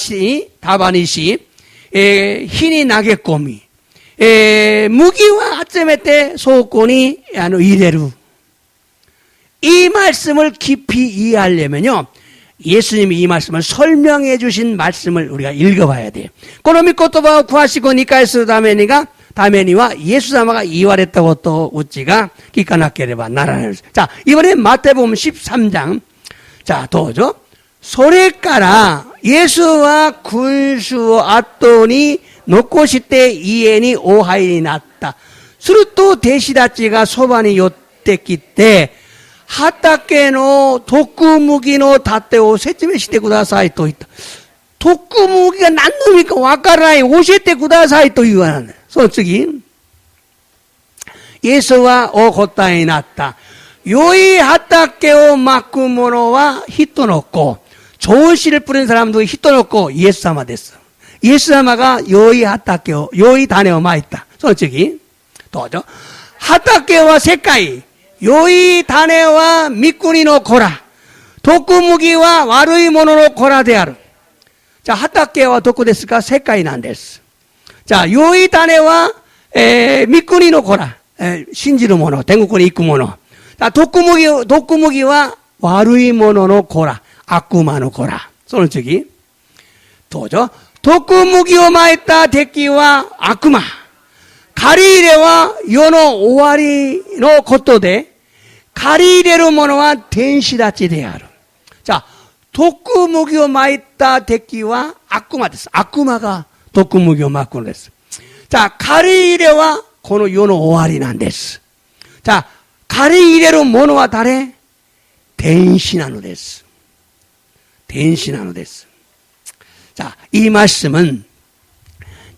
にし火に投げ込み麦を集めて倉庫に入れる。 이 말씀을 깊이 이해하려면요. 예수님이 이 말씀을 설명해 주신 말씀을 우리가 읽어봐야 돼요. この御言葉を詳しく理解するためには예수様が言われたことをうちが聞かなければならないです。 자, 이번에 마태복음 13장. 자, どうぞ. それから예수は君主を後に残して家にお入りになった。すると弟子たちがそばに寄ってきて畑の毒麦の種を説明してくださいと言った。毒麦が何の意味かわからない。教えてくださいと言わない。その次。イエスはお答えになった。良い畑をまく者は人の子。좋은 씨를 뿌린 사람도人の子、イエス様です。イエス様が良い畑を、良い種をまいた。その次。どうぞ。畑は世界。良い種は御国の子ら。毒麦は悪い者の子らである。じゃあ、畑はどこですか？世界なんです。じゃあ、良い種は、御国の子ら。信じる者、天国に行く者。毒麦は悪い者の子ら。悪魔の子ら。その次。 도저 독구무기오 마에따 데끼와 아쿠마 가리레와 요노 오와리노 것도데 가리레로 모노와 덴시다치 데야로. 자, 독구무기오 마에따 데끼와 아쿠마 됐어. 아쿠마가 독구무기오 마쿠노 됐어. 자, 가리레와 고노 요노 오와리난 됐어. 자, 가리레로 모노와 다레 덴시나노 됐어. 덴시나노 됐어. 자, 이 말씀은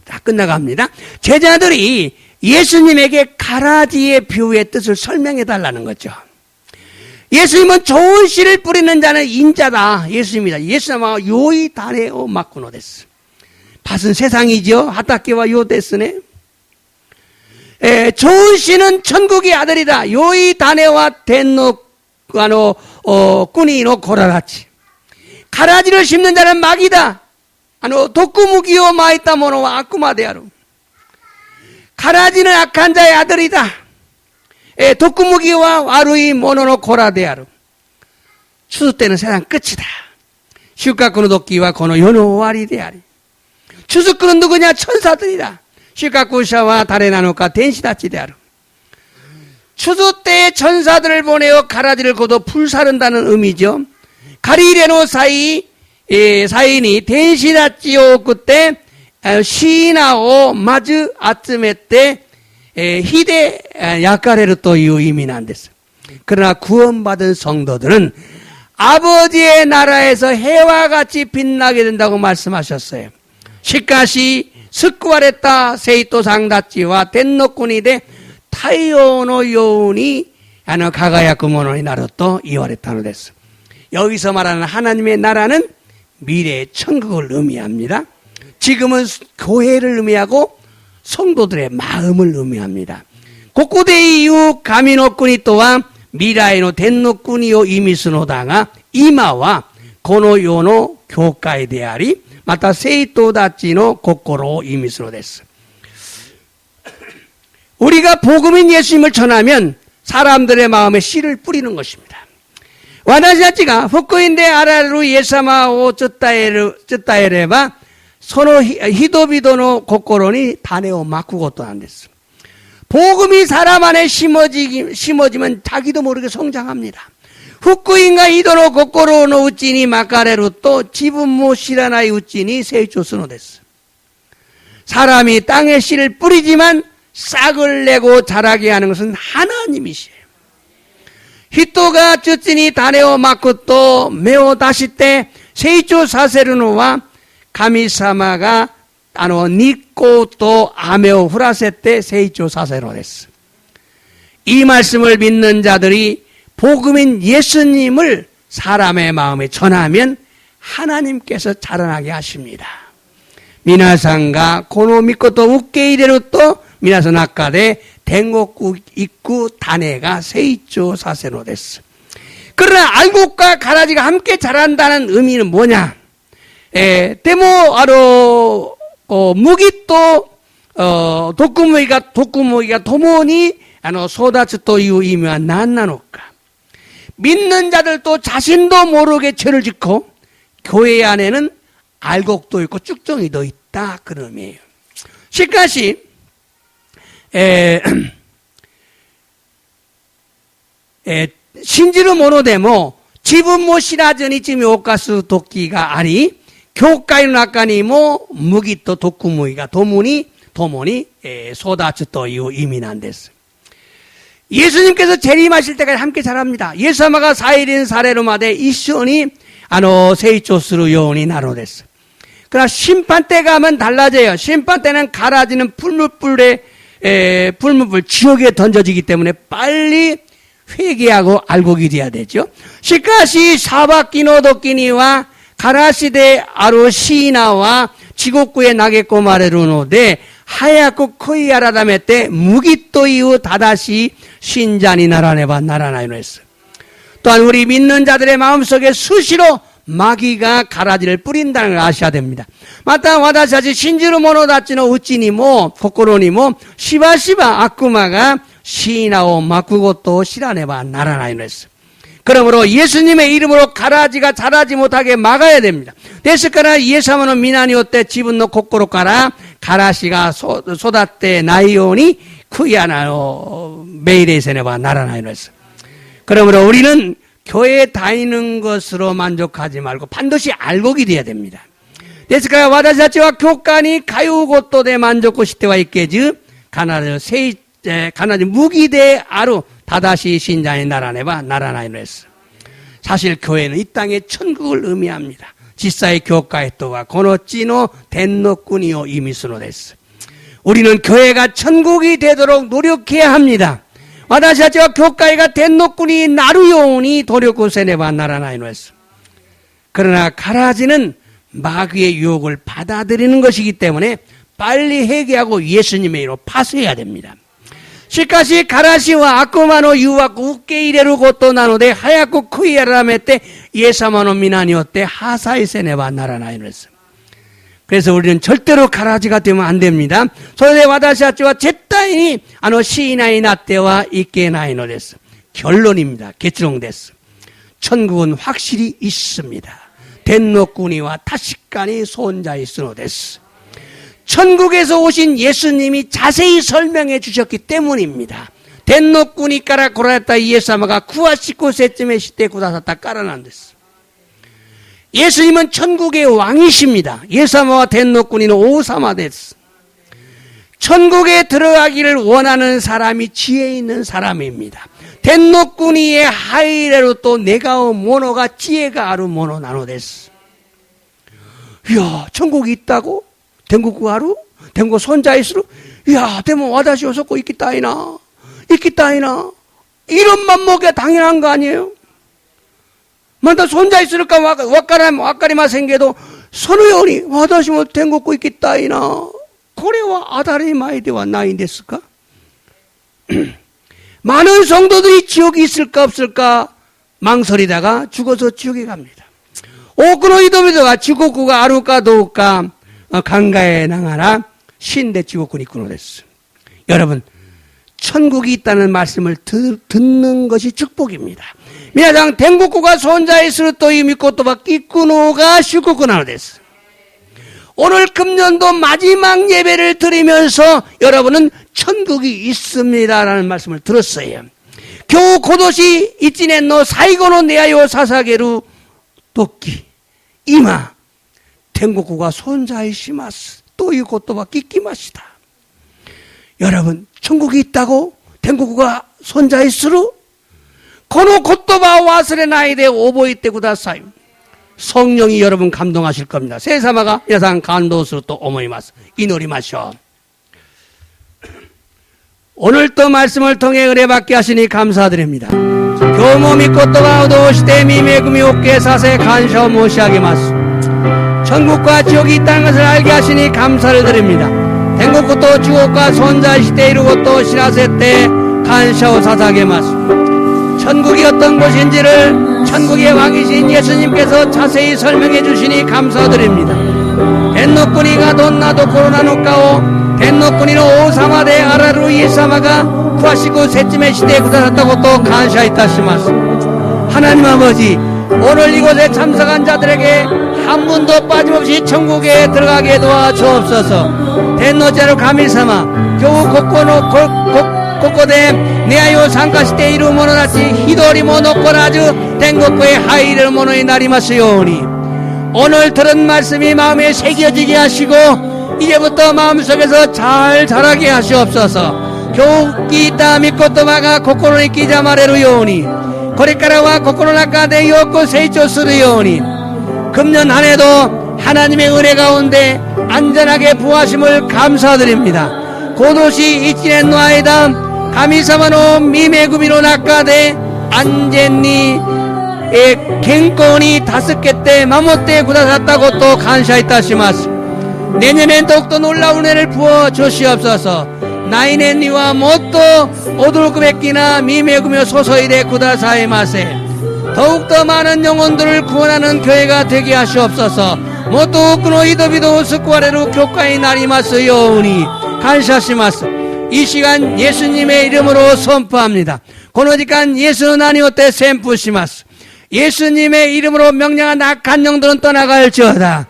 다 끝나갑니다. 제자들이 예수님에게 가라지의 뷰의 뜻을 설명해 달라는 거죠. 예수님은 좋은 씨를 뿌리는 자는 인자다. 예수님이다. 예수님은 요이 다네오 마쿠노 데스. 밭은 세상이죠. 하타케와 요 데스네. 좋은 씨는 천국의 아들이다. 요이 다네와 덴노 꾸니노 고라라치. 가라지를 심는 자는 마귀다. 독구무기오 마이따 모노와 아쿠마데아루. 가라지는 악한 자의 아들이다. 독구무기와 와루이 모노노 고라데아루. 추수 때는 세상 끝이다. 슈카쿠노 도끼와 고노 요노와리데아리. 추수꾼은 누구냐? 천사들이다. 슈카쿠샤와 다레나노카 덴시다치데아루. 추수 때에 천사들을 보내어 가라지를 거둬 불사른다는 의미죠. 가리레노 사인이 덴시다치오 그때 시나오 마즈 아츠메때 히데 야카레르 또 이 의미는 됐어. 그러나 구원받은 성도들은 아버지의 나라에서 해와 같이 빛나게 된다고 말씀하셨어요. 시카시 스쿠아레타 세이토 상다치와 덴노쿠니데 타이오노 요운이 가가야쿠 모노니 나루 또 이와레타노 됐어. 여기서 말하는 하나님의 나라는 미래의 천국을 의미합니다. 지금은 교회를 의미하고 성도들의 마음을 의미합니다. 고쿠데이 이후 가미노쿠니 또한 미라이노 덴노쿠니오 이미스노다가 이마와 고노요노 교회에 대하리 마타 세이토다치노 고코로 이미스노 데스. 우리가 복음인 예수님을 전하면 사람들의 마음에 씨를 뿌리는 것입니다. 와다시타치가 후쿠인데 아라루 예사마오 쯔따에레바 소노 히도비도노 고코로니 다네오 마쿠고토 안 됐어. 복음이 사람 안에 심어지면 자기도 모르게 성장합니다. 후쿠인가 히도노 고코로노 우찌니 마카레루 또 지분모 시라나이 우찌니 세이초스노 됐어. 사람이 땅에 씨를 뿌리지만 싹을 내고 자라게 하는 것은 하나님이시에요. 히토가 쯔찌니 다네오 마쿠또 메오 다시때 세이초 사세르노와 가미사마가 니꼬또 아메오 후라세때 세이초 사세로 됐어. 이 말씀을 믿는 자들이 복음인 예수님을 사람의 마음에 전하면 하나님께서 자라나게 하십니다. 미나상가 고노 미코토 우케이레로 또 미나산 아까데 댕곡구 입구 다네가 세이초 사세로 됐어. 그러나 알곡과 가라지가 함께 자란다는 의미는 뭐냐? 데모 무기또 독구무기가 도모니 소다츠 또 이유 의미와 난나노까. 믿는 자들도 자신도 모르게 죄를 짓고 교회 안에는 알곡도 있고 쭉정이도 있다 그런 의미예요. 시카시 신지루 모노데모 지분모 시라전이 지미 오카스 도끼가 아니 교과인 낙가니모 무기또 독구무기가 도모니 소다츠 또 이유 의미는 됐어. 예수님께서 재림하실 때까지 함께 자랍니다. 예수마가 4일인 사례로마데 이쇼니 세이초스루 요원이 나로됐어. 그러나 심판 때 가면 달라져요. 심판 때는 가라지는 풀무불 지옥에 던져지기 때문에 빨리 회개하고 알곡이 돼야 되죠. 시카시 사바키노도끼니와 가라시데 아로시나와 지곡구에 나겠고 말해루노데 하얗고 코이 아라다메 때 무기또 이후 다다시 신자니 나라네바 나라나이노 했어. 또한 우리 믿는 자들의 마음속에 수시로 마귀가 가라지를 뿌린다는 걸 아셔야 됩니다. 마타 와다시하지 신지루 모노다치노 우찌니모 코코로니모 시바시바 아쿠마가 시나오 마쿠고또 시라네바 나라나이노 했어. 그러므로 예수님의 이름으로 가라지가 자라지 못하게 막아야 됩니다. 데스카라 이에사모노 미나니오때 지분노 코코로 가라 가라시가 쏟았대 나이오니 쿠야나요 메이레세네바 나라나이노 했어. 그러므로 우리는 교회에 다니는 것으로 만족하지 말고 반드시 알곡이 되어야 됩니다. 데스카라 와다시자치와 교관이 가요고또 대 만족고 시대와 있게즈 가나지 무기대 아루 다다시 신자의 나라네바 나라나이노 했어. 사실 교회는 이 땅의 천국을 의미합니다. 지사의 교과에 또와 고노찌노 덴노꾸니오 이미스노 됐어. 우리는 교회가 천국이 되도록 노력해야 합니다. 와다시아치와 교과에가 덴노꾸니 나루요니 도력고세네바 나라나이노 했어. 그러나 가라지는 마귀의 유혹을 받아들이는 것이기 때문에 빨리 회개하고 예수님의 이름으로 파수해야 됩니다. 시카시 가라시와 아쿠마노 유와쿠 우케이레루 고토 나노데 하야쿠 쿠이야라메 때 예사마노 미나니오 때 하사이세네바 나라나이노 했어. 그래서 우리는 절대로 가라지가 되면 안 됩니다. 소대 와다시아치와 제타이니 시이나이 나때와 이케나이노 됐어. 결론입니다. 개치롱됐어. 천국은 확실히 있습니다. 덴노꾸니와 타시간이 손자이 스노 됐어. 천국에서 오신 예수님이 자세히 설명해 주셨기 때문입니다. 덴노꾸니 까라 고라했다 이에사마가 쿠아시코 세쯤에 시대 구다사타 깔아난댔어. 예수님은 천국의 왕이십니다. 예사마와 덴노꾸니는 오사마 됐어. 천국에 들어가기를 원하는 사람이 지혜 있는 사람입니다. 덴노꾸니의 하이레로 또 네가오 모노가 지혜가 아루 모노 나노 됐어. 이야, 천국이 있다고? 댕국구 하루? 댕국 손자 있으로? 이야, 대모 와다시 오셨고 있기따이나? 이런 맘먹기가 당연한 거 아니에요? 만다 손자 있으니까 와까리마 생겨도 선우연이 와다시 뭐 댕국구 있기따이나? 고래와 아다리 마이데와 나인데스까? 많은 성도들이 지옥이 있을까 없을까 망설이다가 죽어서 지옥에 갑니다. 오크노 이도미도가 지옥구가 아루까 도우까 강가에 나가라 신대 지옥군 있구나 됐어. 여러분, 천국이 있다는 말씀을 듣는 것이 축복입니다. 미나장 댕국구가 손자이스루 또 이미코 또바 끼꾸노가 슈쿠쿠나로 됐어. 오늘 금년도 마지막 예배를 드리면서 여러분은 천국이 있습니다라는 말씀을 들었어요. 겨우 고도시 이찌넨노 사이고노 네아요 사사게루 도끼 이마 댕국구가 손자이시마스 또 이 고토바 끼끼마시다. 여러분, 천국이 있다고 댕국구가 손자이스루 고노 고토바 와스레 나이데 오보이때 구다사이. 성령이 여러분 감동하실 겁니다. 세사마가 야상 간도스로 또 오모이마스 이노리 마셔. 오늘 또 말씀을 통해 은혜받게 하시니 감사드립니다. 교모 믿고 또가 오도시대 미메구미 옥계 사세 간셔 모시하게 마스. 천국과 지옥이 있다는 것을 알게 하시니 감사를 드립니다. 댕국부터 지옥과 손자시대 이루고 또 신하세 때 간셔 사사게 마스. 천국이 어떤 곳인지를 천국의 왕이신 예수님께서 자세히 설명해 주시니 감사드립니다. 덴노꾸니가 돈나도 코로나노까오 덴노꾸니노 오사마데 아라루 이사마가 쿠아시고 셋쯤의 시대에 구다샀다고 또 간샤이타시마스. 하나님 아버지, 오늘 이곳에 참석한 자들에게 한 분도 빠짐없이 천국에 들어가게 도와주옵소서. 덴노제로 가미사마 교우 고코데 네아요 상가시대 이루 모노나치 히도리 모노코라주 댕고코의 하이를 모노에 나리마스요니. 오늘 들은 말씀이 마음에 새겨지게 하시고 이제부터 마음속에서 잘 자라게 하시옵소서. 교우 끼다 미코토마가 고코로니 끼자마레루요니 고리카라와 고코로나카데 요코 세이초스루요니. 금년 한 해도 하나님의 은혜 가운데 안전하게 부하심을 감사드립니다. 고도시 이치넨 노아이다 가미사마노 미메구미로 낙가데 안젠니 갱권이 5개 때 마모때 구다샀다고 또 간샤이타시마스. 내년엔 더욱더 놀라운 은혜를 부어 주시옵소서. 나이넨니와 모토 오돌구백기나 미메구며 소소이데 구다사이마세. 더욱더 많은 영혼들을 구원하는 교회가 되게 하시옵소서. 모토 오크노 이도비도 스쿠아레루 교과의 나리마스 요우니 간샤시마스. 이 시간 예수님의 이름으로 선포합니다. この時間、イエスの名によって宣布します。イエス님의 이름으로 명령한 악한 영들은 떠나갈지어다.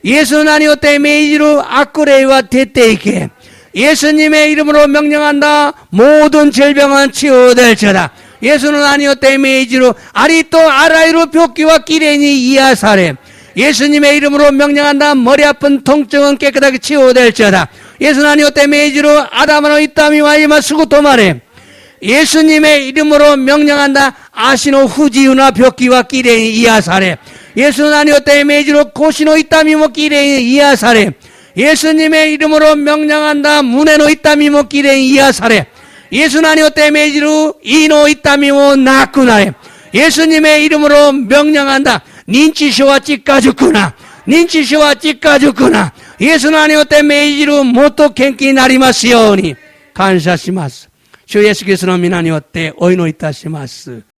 예수の名によって命じる悪霊は徹底いけ。 예수님의 이름으로 명령한다. 모든 질병은 치유될지어다. 예수는 아니었대 메이지로 아리또 아라이로 벽기와 기레니 이하사래. 예수님의 이름으로 명령한다. 머리 아픈 통증은 깨끗하게 치유될지어다. 예수는 아니었대 메이지로 아담으로 이땀이와 이마 수구토 말해. 예수님의 이름으로 명령한다. 아시노 후지우나 벽기와 기레니 이하사래. 예수는 아니었대 메이지로 고시노 이땀이모 기레니 이하사래. 예수님의 이름으로 명령한다. 문에노 이땀이모 기레니 이하사래. 예수는 아니었대 메이지로 이노 이땀이모 나꾸나래. 예수님의 이름으로 명령한다. 닌치쇼와 찌까죽구나. 닌치쇼와 찌까죽구나. 예수는 아니었대 메이지로 모토 갱기 나리마시오니. 감사시마스. 주 예수 그리스도의 이름으로お祈りいたします。